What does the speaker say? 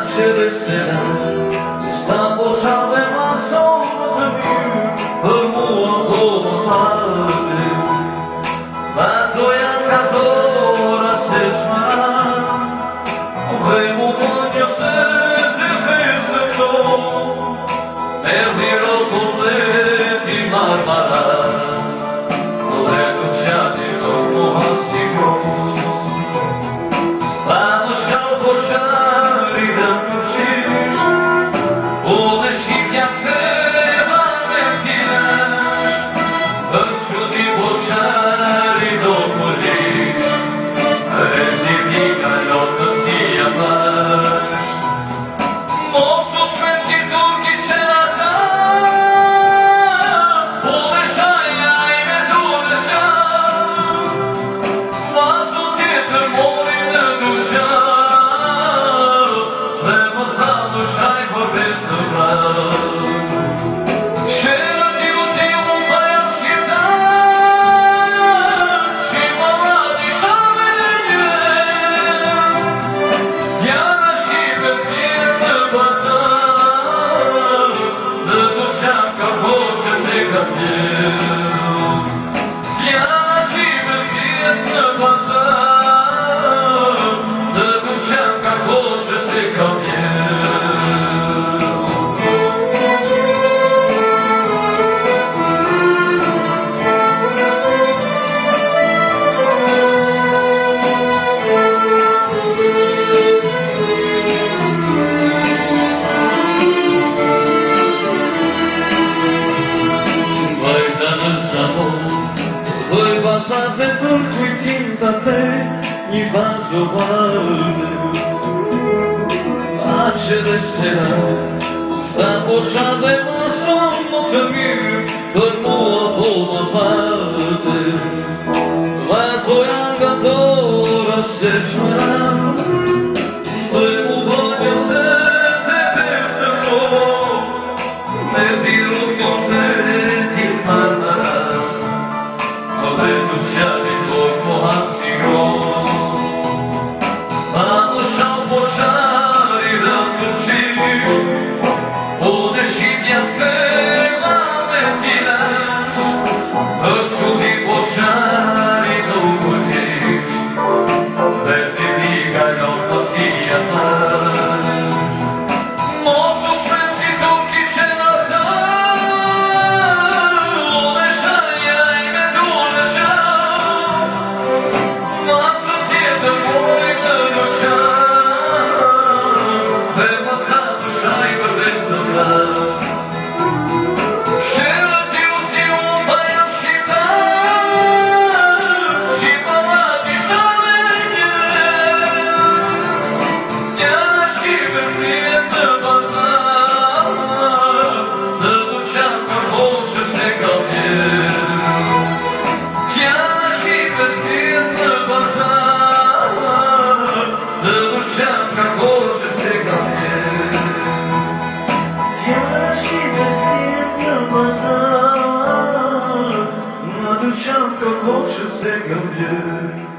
Që dhe sera Sta po qave ma sonë të mirë Për mua po më pate Vazoja nga dora se shma Dhe mu më një se të pesë co Merdi rotulleti marmara Dhe të qati do mu hasiko Pa më shkall po qari dhe më qish Unë shqipja të me t'inash Për që ti po qari do polish Reshti t'i kalot në si jamash Mos u shmeti turki që ata Po me shaja I me du në qa Vazu tjetër mori në nuqa Dhe më tha më shaj për besë vra Shërë t'ju si unë pa jam shqipta Shqipë më radi shave në një Jana shqipe t'vjerë në bazar Në të qanë ka po që se ka t'vjerë Jana shqipe t'vjerë në bazar Në të qanë ka po që se ka t'vjerë Doj bazar dhe tër kujtim të te Një vazo valde A që dhe sera Sta po qa dhe mason më të mirë Tër mua po më pate Vazoja nga dora se qmera Dhe mu bënjë se të pesë co Me diru kjo të ti marmara Dhe të qati doj po hapsiro Pa më shau po qari dhe më qish Unë shqipja fela me t'inash Për që di po qari nuk më lish Dhe shti di kalon në si jatash Mos u shmeti turki që në ta Unë shaja I me du në qa Masë tjetër moj në në qa Dhe më tha të shaj për besë vra Shërë t'ju si unë pa jam shqipta Shqipa ma t'i shave një Jana shqipe t'vjet në bazar Në du qanë për bolë që se ka vjerë Jana shqipe t'vjet në bazar Në du qanë për bolë që se ka vjerë Jana shqipe t'vjet në bazar Në du qanë për bolë që se ka vjerë